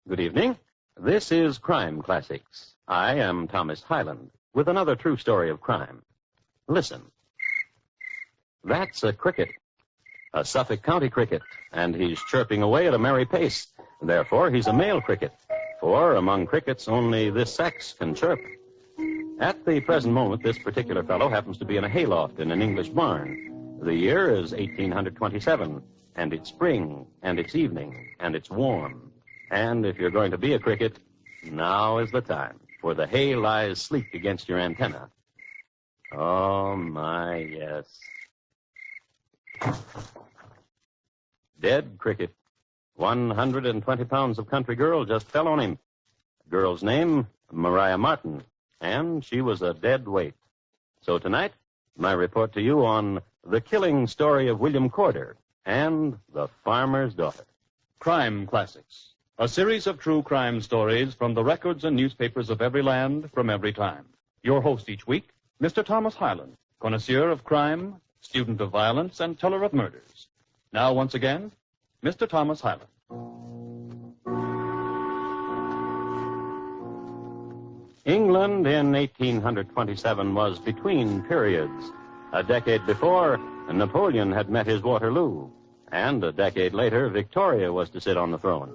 Good evening. This is Crime Classics. I am Thomas Hyland with another true story of crime. Listen. That's a cricket, a Suffolk County cricket, and he's chirping away at a merry pace. Therefore, he's a male cricket, for among crickets only this sex can chirp. At the present moment, this particular fellow happens to be in a hayloft in an English barn. The year is 1827, and it's spring, and it's evening, and it's warm. And if you're going to be a cricket, now is the time, for the hay lies sleek against your antenna. Oh, my, yes. Dead cricket. 120 pounds of country girl just fell on him. Girl's name, Maria Martin, and she was a dead weight. So tonight, my report to you on the killing story of William Corder and the farmer's daughter. Crime Classics, a series of true crime stories from the records and newspapers of every land from every time. Your host each week, Mr. Thomas Hyland, connoisseur of crime, student of violence, and teller of murders. Now, once again, Mr. Thomas Hyland. England in 1827 was between periods. A decade before, Napoleon had met his Waterloo, and a decade later, Victoria was to sit on the throne.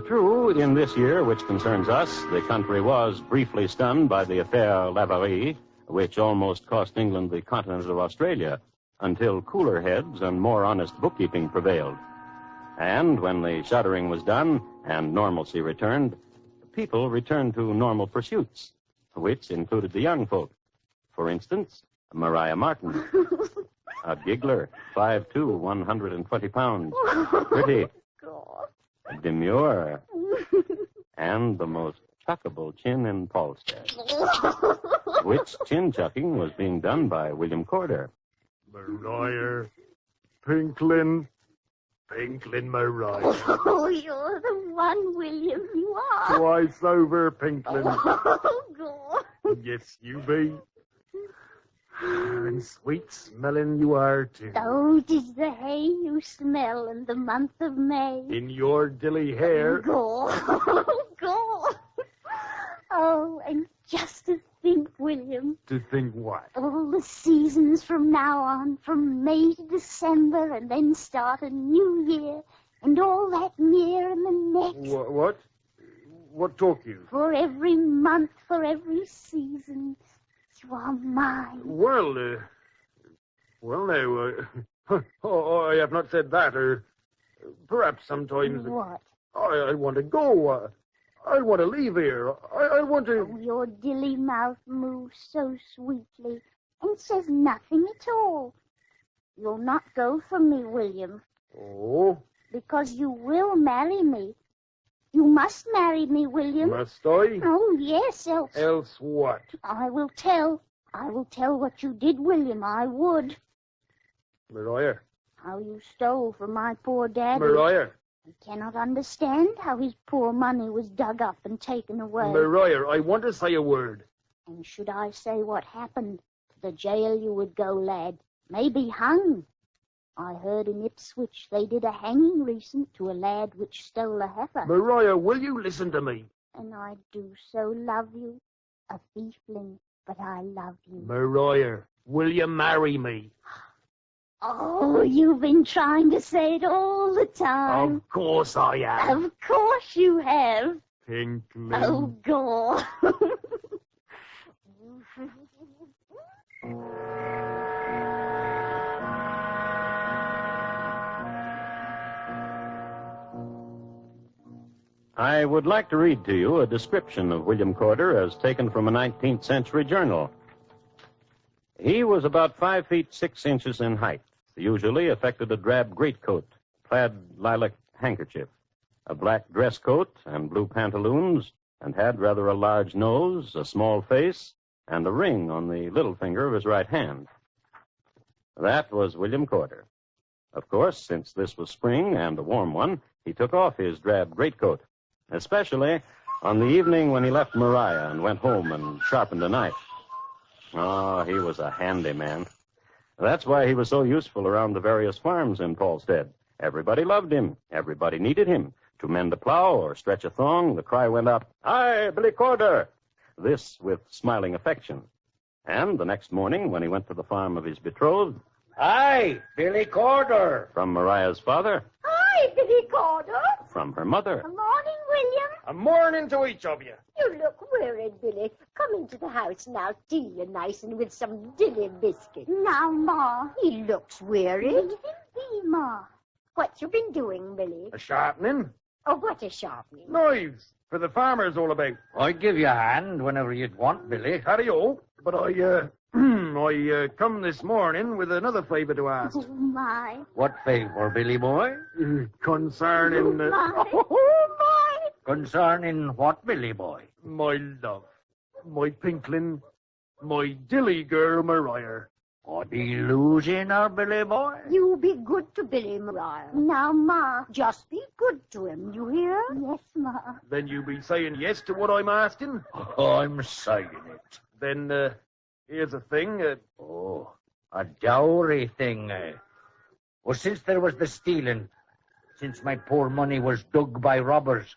True, in this year, which concerns us, the country was briefly stunned by the affair Laverie, which almost cost England the continent of Australia, until cooler heads and more honest bookkeeping prevailed. And when the shuddering was done and normalcy returned, people returned to normal pursuits, which included the young folk. For instance, Maria Martin, a giggler, 5'2", 120 pounds, pretty, demure, and the most chuckable chin in Polstead. Which chin-chucking was being done by William Corder. Maria, Pinklin Maria. Oh, you're the one, William, you are. Twice over, Pinklin. Oh, God. Yes, you be. And sweet-smelling you are, too. Oh, 'tis the hay you smell in the month of May. In your dilly hair. Go. Go. Oh, and just to think, William. To think what? All the seasons from now on, from May to December, and then start a new year, and all that year and the next. What? What talk you? For every month, for every season, you are mine. Well, now, I have not said that, or perhaps sometimes... What? I want to go. I want to leave here. I want to... Oh, your dilly mouth moves so sweetly and says nothing at all. You'll not go from me, William. Oh? Because you will marry me. You must marry me, William. Must I? Oh, yes, else... Else what? I will tell what you did, William. I would. Maria. How you stole from my poor daddy. Maria. I cannot understand how his poor money was dug up and taken away. Maria, I want to say a word. And should I say what happened, to the jail you would go, lad. Maybe hung. I heard in Ipswich they did a hanging recent to a lad which stole a heifer. Maria, will you listen to me? And I do so love you, a thiefling, but I love you. Maria, will you marry me? Oh, you've been trying to say it all the time. Of course I have. Of course you have. Pinklin. Oh, God. I would like to read to you a description of William Corder as taken from a 19th century journal. He was about 5 feet 6 inches in height, usually affected a drab greatcoat, plaid lilac handkerchief, a black dress coat and blue pantaloons, and had rather a large nose, a small face, and a ring on the little finger of his right hand. That was William Corder. Of course, since this was spring and a warm one, he took off his drab greatcoat, especially on the evening when he left Maria and went home and sharpened a knife. Oh, he was a handy man. That's why he was so useful around the various farms in Polstead. Everybody loved him. Everybody needed him. to mend a plow or stretch a thong, the cry went up, "Hi, Billy Corder!" This with smiling affection. And the next morning, when he went to the farm of his betrothed, "Hi, Billy Corder." from Mariah's father, Hi, Billy Corder. from her mother, Good morning, William. A morning to each of you. You look worried, Billy. Come into the house now, tea you nice and with some dilly biscuits. Now, Ma. He looks worried. Leave him be, Ma. What you been doing, Billy? A sharpening. Oh, what a sharpening. Knives. For the farmers all about. I'd give you a hand whenever you'd want, Billy. Howdy-o. But I come this morning with another favour to ask. Oh, my. What favour, Billy boy? Concerning My. Oh, my. Concerning what, Billy boy? my love, my pinkling, my dilly girl Mariah. I be losing her, Billy boy? You be good to Billy, Mariah. Now, Ma. Just be good to him, you hear? Yes, Ma. Then you be saying yes to what I'm asking? I'm saying it. Then, here's the thing. Oh, a dowry thing, eh? Well, since there was the stealing, since my poor money was dug by robbers,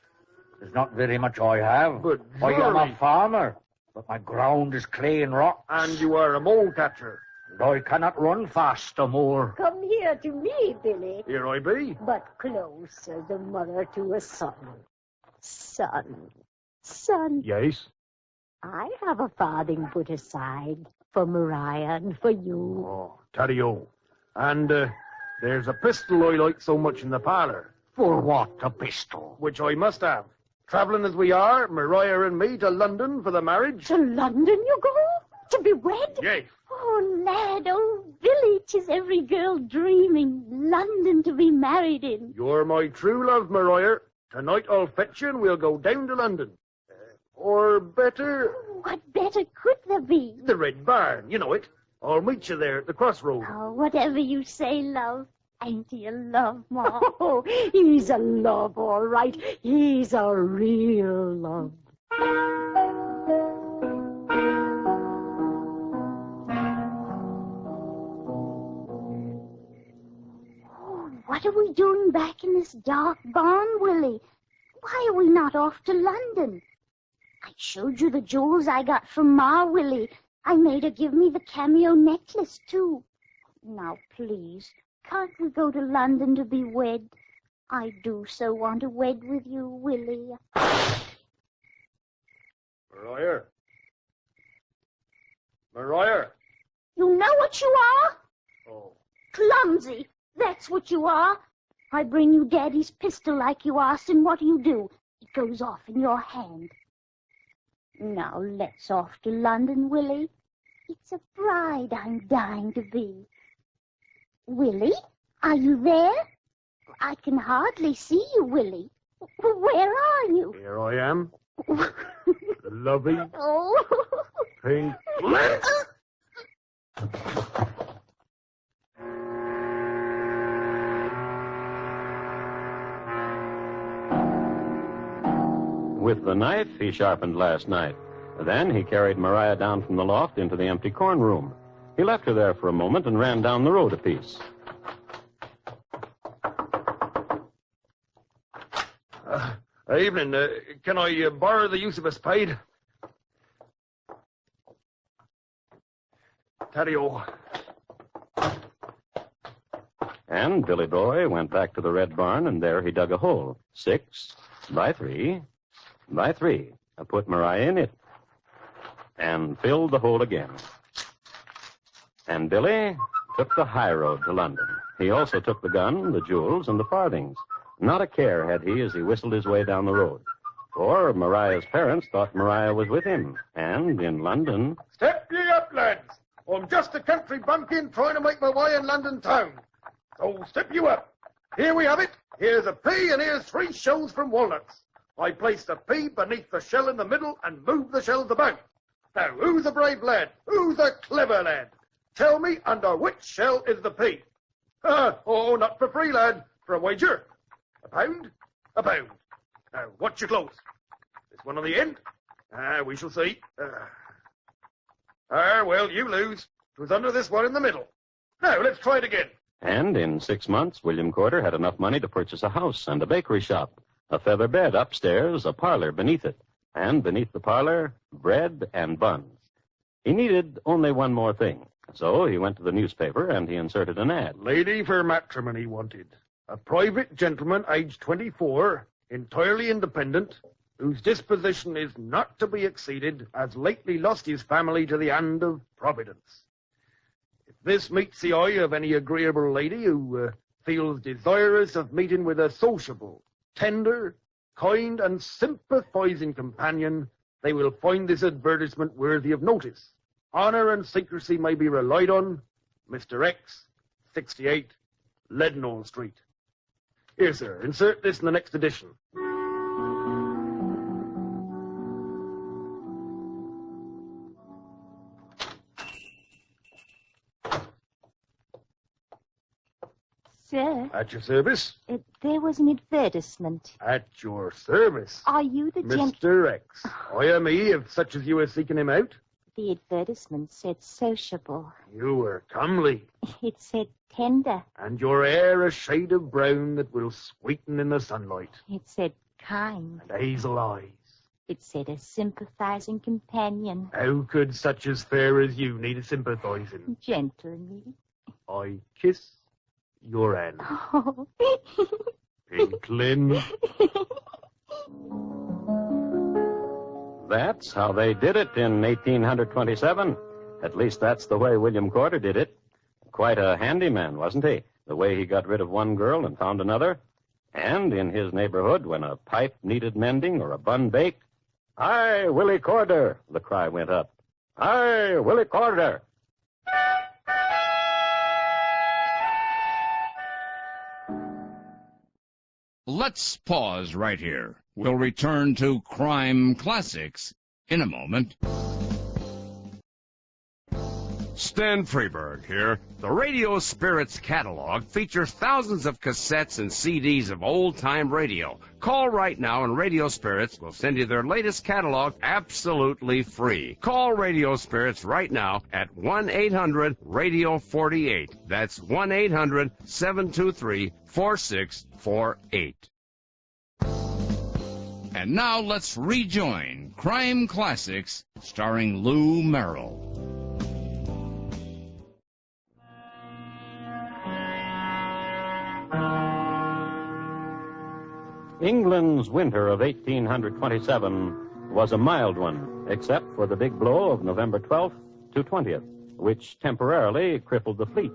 there's not very much I have. But I am a surely- farmer, but my ground is clay and rock. And you are a mole catcher. And I cannot run fast no more. Come here to me, Billy. Here I be. But close as a mother to a son. Son. Yes. I have a farthing put aside for Mariah and for you. Oh, Taddy-o. And, there's a pistol I like so much in the parlour, For what, a pistol? which I must have. Travelling as we are, Mariah and me, to London for the marriage. To London you go? To be wed? Yes. Oh, lad, oh, Billy, 'tis every girl dreaming. London to be married in. You're my true love, Mariah. Tonight I'll fetch you and we'll go down to London. Or better, What better could there be? the Red Barn. You know it. I'll meet you there at the crossroads. Oh, whatever you say, love. Ain't he a love, Ma? Oh, he's a love, all right. He's a real love. What are we doing back in this dark barn, Willie? Why are we not off to London? I showed you the jewels I got from Ma, Willie. I made her give me the cameo necklace, too. Now, please, can't we go to London to be wed? I do so want to wed with you, Willie. Mariah. Mariah. You know what you are? Oh. Clumsy. That's what you are. I bring you Daddy's pistol like you asked, and what do? It goes off in your hand. Now let's off to London, Willie. It's a bride I'm dying to be. Willie, are you there? I can hardly see you, Willie. Where are you? Here I am. Lovey, Oh. pink. with the knife he sharpened last night. Then he carried Mariah down from the loft into the empty corn room. He left her there for a moment and ran down the road a piece. Evening. Can I borrow the use of a spade? Taddy-o. And Billy Boy went back to the red barn, and there he dug a hole, 6 by 3 by 3, and put Mariah in it, and filled the hole again. And Billy took the high road to London. He also took the gun, the jewels, and the farthings. Not a care had he as he whistled his way down the road. For Mariah's parents thought Mariah was with him, and in London... Step ye up, lads. I'm just a country bumpkin trying to make my way in London town. So step you up. Here we have it. Here's a pea, and here's 3 shells from walnuts. I place the pea beneath the shell in the middle and move the shells about. Now, who's a brave lad? Who's a clever lad? Tell me under which shell is the pea. Oh, not for free, lad. For a wager. A pound? A pound. Now, watch your close. This one on the end? We shall see. Well, you lose. It was under this one in the middle. Now, let's try it again. And in 6 months, William Corder had enough money to purchase a house and a bakery shop, a feather bed upstairs, a parlor beneath it, and beneath the parlor, bread and buns. He needed only one more thing. So he went to the newspaper and he inserted an ad. Lady for matrimony wanted. A private gentleman aged 24, entirely independent, whose disposition is not to be exceeded, has lately lost his family to the hand of Providence. If this meets the eye of any agreeable lady who feels desirous of meeting with a sociable, tender, kind, and sympathizing companion, they will find this advertisement worthy of notice. Honor and secrecy may be relied on. Mr. X, 68, Leadenhall Street. Here, sir, insert this in the next edition. Sir, At your service. there was an advertisement. At your service. Are you the gent... Mr. X. I am he, if such as you are seeking him out. The advertisement said sociable. You were comely, It said tender. and your hair a shade of brown that will sweeten in the sunlight, It said kind. and hazel eyes. It said a sympathizing companion. How could such as fair as you need a sympathizing? Gently. I kiss your hand. Oh. Pinklin. That's how they did it in 1827. At least that's the way William Corder did it. Quite a handy man, wasn't he? The way he got rid of one girl and found another. And in his neighborhood, when a pipe needed mending or a bun baked, "Hi, Willie Corder," the cry went up. "Hi, Willie Corder." Let's pause right here. We'll return to Crime Classics in a moment. Stan Freeberg here. The Radio Spirits catalog features thousands of cassettes and CDs of old-time radio. Call right now and Radio Spirits will send you their latest catalog absolutely free. Call Radio Spirits right now at 1-800-RADIO-48. That's 1-800-723-4648. And now let's rejoin Crime Classics starring Lou Merrill. England's winter of 1827 was a mild one, except for the big blow of November 12th to 20th, which temporarily crippled the fleet.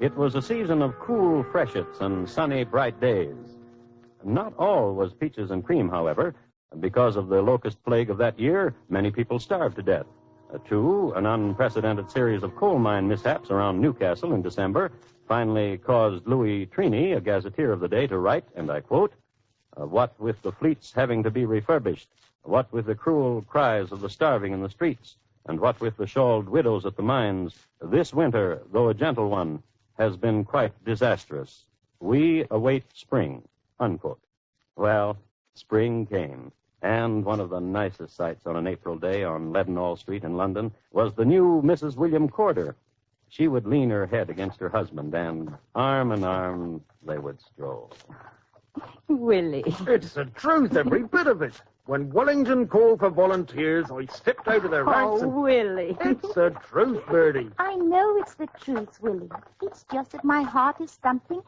It was a season of cool freshets and sunny, bright days. Not all was peaches and cream, however. Because of the locust plague of that year, many people starved to death. Two, an unprecedented series of coal mine mishaps around Newcastle in December finally caused Louis Trini, a gazetteer of the day, to write, and I quote, "What with the fleets having to be refurbished, what with the cruel cries of the starving in the streets, and what with the shawled widows at the mines, this winter, though a gentle one, has been quite disastrous. We await spring," unquote. Well, spring came, and one of the nicest sights on an April day on Leadenhall Street in London was the new Mrs. William Corder. She would lean her head against her husband, and arm in arm they would stroll. Willie. It's the truth, every bit of it. When Wellington called for volunteers, I stepped out of their ranks and... Willie. It's the truth, Bertie. I know it's the truth, Willie. It's just that my heart is thumping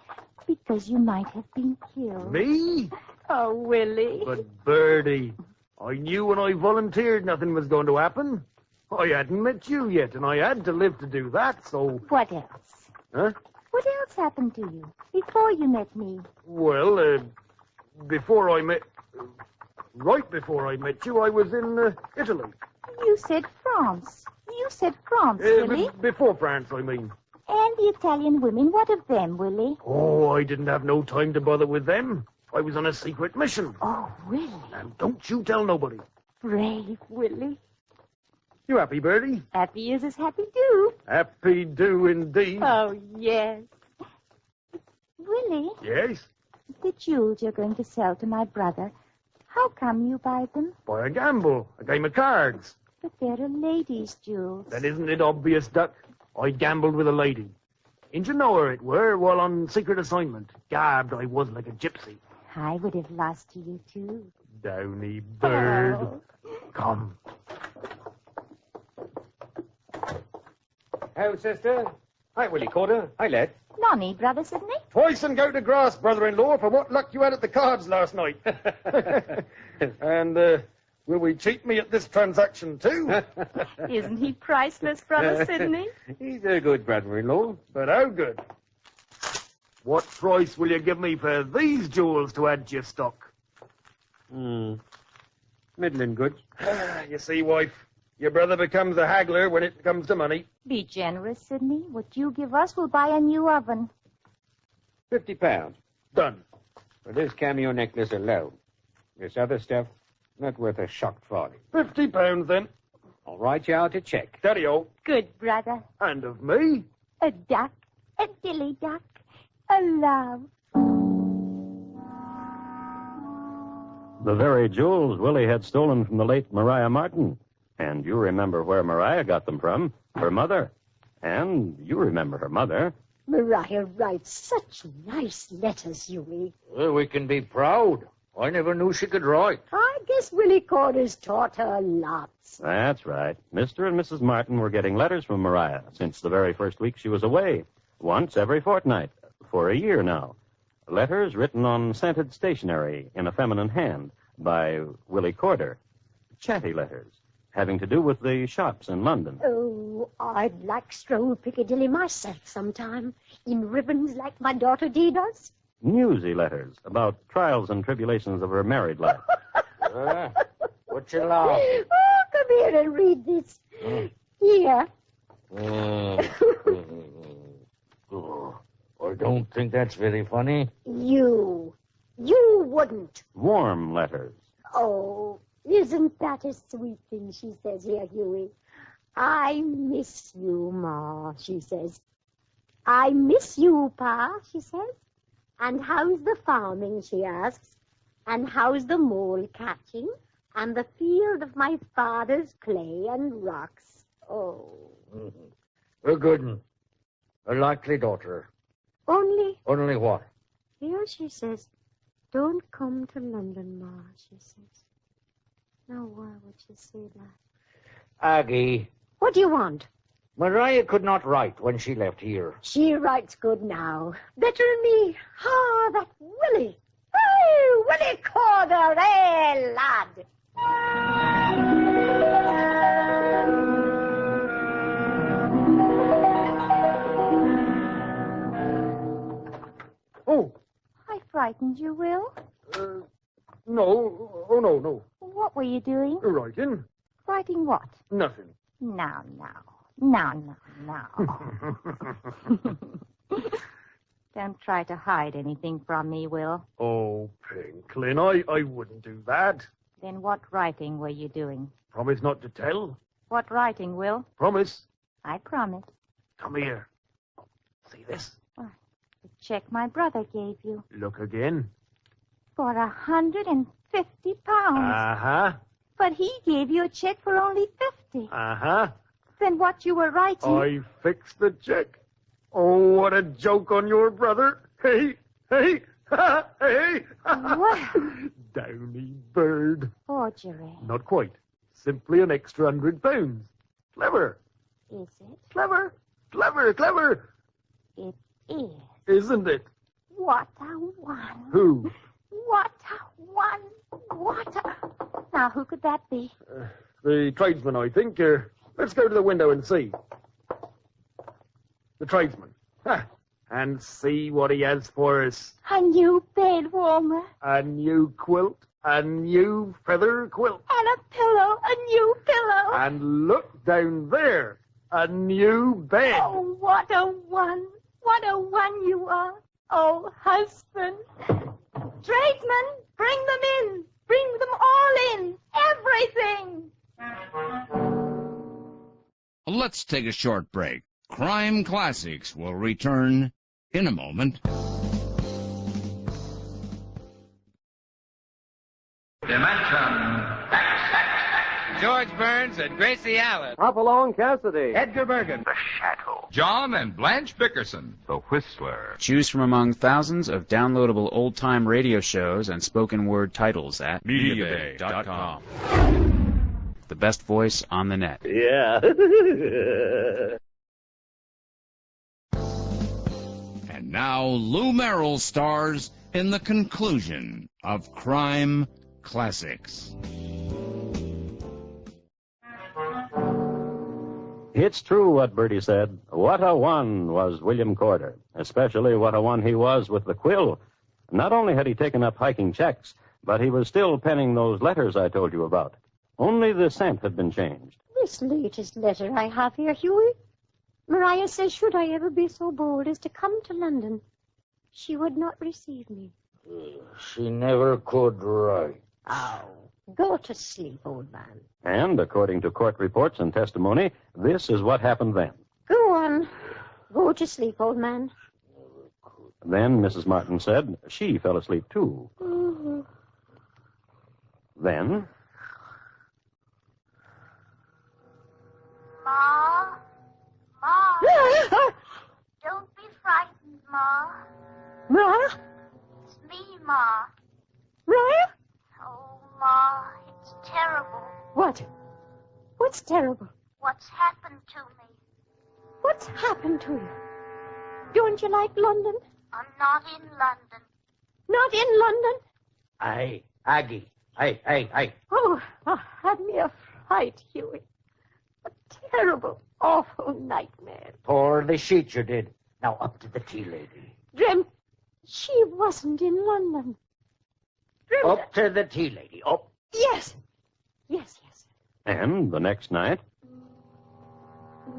because you might have been killed. Me? Oh, Willie. But, Bertie, I knew when I volunteered nothing was going to happen. I hadn't met you yet, and I had to live to do that, so... What else? Huh? What else happened to you before you met me? Well, before I met... Right before I met you, I was in Italy. You said France. You said France, Willie. Before France, I mean. And the Italian women, what of them, Willie? Oh, I didn't have no time to bother with them. I was on a secret mission. Oh, Willie. And don't you tell nobody. Brave, Willie. You happy, Bertie? Happy as is happy do. Happy do indeed. Oh, yes. Willie, Yes? the jewels you're going to sell to my brother, how come you buy them? By a gamble. A game of cards. But they're a lady's jewels. Then isn't it obvious, Duck? I gambled with a lady. Didn't you know her it were while on secret assignment? Gabbed I was like a gypsy. I would have lost you, too. Downy bird. Oh. Come. Oh, sister. Hi, Willie Corder. Hi, lad. Nonny, Brother Sidney? Twice and go to grass, brother-in-law, for what luck you had at the cards last night. And, will we cheat me at this transaction, too? Isn't he priceless, Brother Sidney? He's a good brother-in-law. But how good? What price will you give me for these jewels to add to your stock? Middling good. You see, wife, your brother becomes a haggler when it comes to money. Be generous, Sidney. What you give us will buy a new oven. £50. Done. For this cameo necklace alone. This other stuff, not worth a shocked farthing. £50 then. I'll write you out a check. Daddy-o. Good, brother. And of me. A duck, a dilly duck, a love. The very jewels Willie had stolen from the late Maria Martin. And you remember where Maria got them from. Her mother. And you remember her mother. Maria writes such nice letters, Hughie. Well, we can be proud. I never knew she could write. I guess Willie Corder's taught her lots. That's right. Mr. and Mrs. Martin were getting letters from Maria since the very first week she was away. Once every fortnight. For a year now. Letters written on scented stationery in a feminine hand by Willie Corder. Chatty letters. Having to do with the shops in London. Oh, I'd like stroll Piccadilly myself sometime, in ribbons like my daughter Dee does. Newsy letters about trials and tribulations of her married life. What you laugh? Oh, come here and read this. Here. Oh, I don't think that's very funny. You wouldn't. Warm letters. Oh, isn't that a sweet thing she says here, Hughie? I miss you, Ma, she says. I miss you, Pa, she says. And how's the farming, she asks. And how's the mole catching? And the field of my father's clay and rocks. Oh. A good one. A likely daughter. Only what? here she says, don't come to London, Ma, she says. Now, why would she say that? Aggie, What do you want? Maria could not write when she left here. She writes good now. Better than me. Ah, that Willie. Hey, Willie Corder, eh, lad. Oh, I frightened you, Will. no. Oh, no. What were you doing? Writing? Writing what? Nothing. Now. Don't try to hide anything from me, Will. Oh, Pinklin, I wouldn't do that. Then what writing were you doing? Promise not to tell. What writing, Will? Promise. I promise. Come here. See this? The check my brother gave you. Look again. For £150. Uh-huh. But he gave you a check for only 50. Uh-huh. Then what you were writing... I fixed the check. Oh, what a joke on your brother. Hey. Hey. Well. Downy bird. Forgery. Not quite. Simply an extra £100. Clever. Is it? Clever. It is. Isn't it? What a one. Who? What a one. Now, who could that be? The tradesman, I think. Let's go to the window and see. The tradesman. And see what he has for us. A new bed warmer. A new quilt. A new feather quilt. And a pillow. A new pillow. And look down there. A new bed. Oh, what a one. What a one you are. Oh, husband. Tradesman, bring them in. Bring them all in. Everything. Let's take a short break. Crime Classics will return in a moment. Dimension X. George Burns and Gracie Allen. Hopalong Cassidy. Edgar Bergen. The Shadow. John and Blanche Bickerson. The Whistler. Choose from among thousands of downloadable old-time radio shows and spoken word titles at MediaBay.com. The best voice on the net. Yeah. And now Lou Merrill stars in the conclusion of Crime Classics. It's true what Bertie said. What a one was William Corder, especially what a one he was with the quill. Not only had he taken up hiking checks, but he was still penning those letters I told you about. Only the scent had been changed. This latest letter I have here, Huey. Maria says, should I ever be so bold as to come to London, she would not receive me. She never could write. Oh, go to sleep, old man. And, according to court reports and testimony, this is what happened then. Go on. Go to sleep, old man. Then Mrs. Martin said she fell asleep, too. Mm-hmm. Then... Ma? Ma? Don't be frightened, Ma. Maria? It's me, Ma. Maria? Oh, Ma, it's terrible. What? What's terrible? What's happened to me? What's happened to you? Don't you like London? I'm not in London. Not in London? Aye, Aggie. Aye. Oh, had me a fright, Huey. A terrible, awful nightmare. Tore the sheet you did. Now up to the tea lady. Dreamt she wasn't in London. Dreamt Up to the tea lady. Up. Yes. And the next night...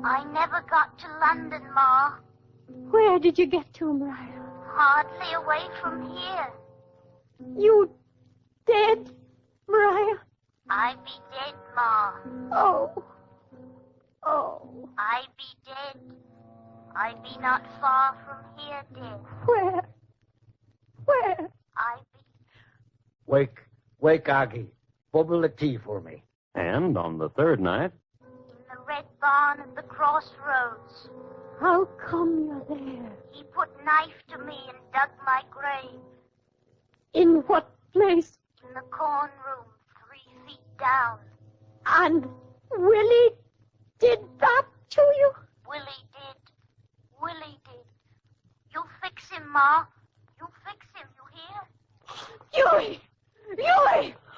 I never got to London, Ma. Where did you get to, Maria? Hardly away from here. You dead, Maria? I be dead, Ma. Oh. I be dead. I be not far from here dead. Where? I be... Wake, Aggie. Bubble the tea for me. And on the third night... in the red barn at the crossroads. How come you're there? He put knife to me and dug my grave. In what place? In the corn room, 3 feet down. And Willie did that to you? Willie did. You fix him, Ma. You fix him, you hear? Huey!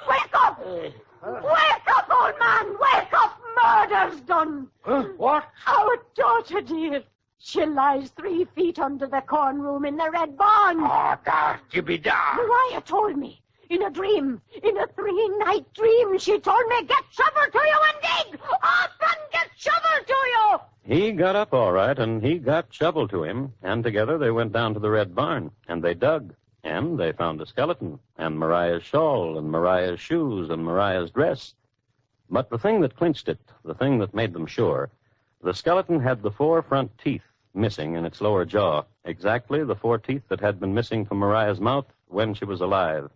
Wake up! Wake up, old man! Wake up! Murder's done! What? Our daughter, dear. She lies 3 feet under the corn room in the red barn. Oh, that you be darned. Maria told me. In a dream. In a 3-night dream, she told me, get shovel to you and dig! Up and get shovel to you! He got up all right, and he got shovel to him, and together they went down to the red barn, and they dug, and they found a skeleton, and Mariah's shawl, and Mariah's shoes, and Mariah's dress. But the thing that clinched it, the thing that made them sure, the skeleton had the 4 front teeth missing in its lower jaw, exactly the 4 teeth that had been missing from Mariah's mouth when she was alive.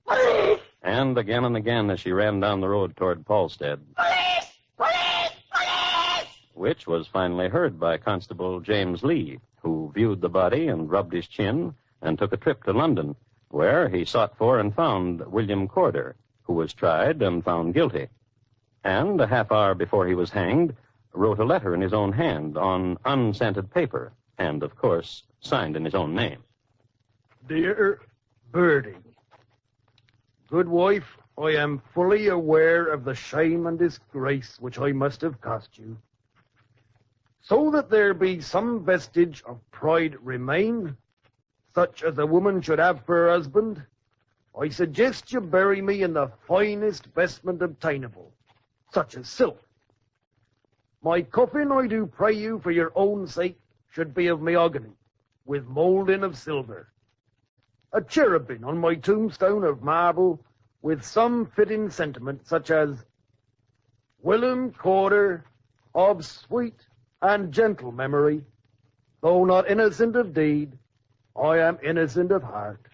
And again as she ran down the road toward Paulstead. Police! Police! Police! Which was finally heard by Constable James Lee, who viewed the body and rubbed his chin and took a trip to London, where he sought for and found William Corder, who was tried and found guilty. And a half hour before he was hanged, wrote a letter in his own hand on unscented paper, and, of course, signed in his own name. Dear Birdie, good wife, I am fully aware of the shame and disgrace which I must have cost you. So that there be some vestige of pride remain, such as a woman should have for her husband, I suggest you bury me in the finest vestment obtainable, such as silk. My coffin, I do pray you, for your own sake, should be of mahogany, with moulding of silver. A cherubim on my tombstone of marble, with some fitting sentiment, such as, William Corder, of sweet and gentle memory, though not innocent of deed, I am innocent of heart.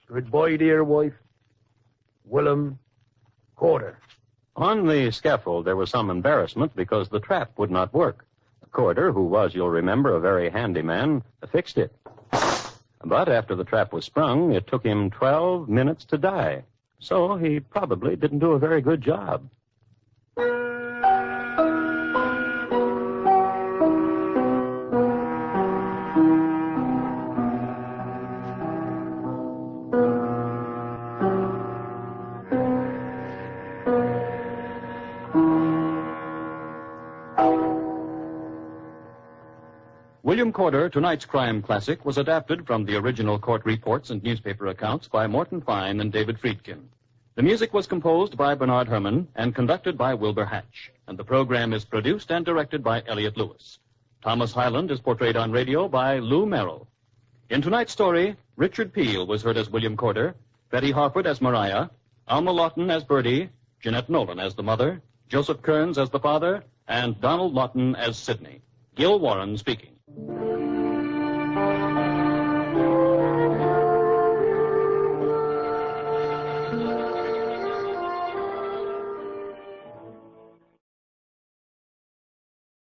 Goodbye, dear wife. William Corder. On the scaffold, there was some embarrassment because the trap would not work. Corder, who was, you'll remember, a very handy man, fixed it. But after the trap was sprung, it took him 12 minutes to die. So he probably didn't do a very good job. William Corder, tonight's crime classic, was adapted from the original court reports and newspaper accounts by Morton Fine and David Friedkin. The music was composed by Bernard Herrmann and conducted by Wilbur Hatch, and the program is produced and directed by Elliott Lewis. Thomas Hyland is portrayed on radio by Lou Merrill. In tonight's story, Richard Peel was heard as William Corder, Betty Harford as Mariah, Alma Lawton as Bertie, Jeanette Nolan as the mother, Joseph Kearns as the father, and Donald Lawton as Sidney. Gil Warren speaking.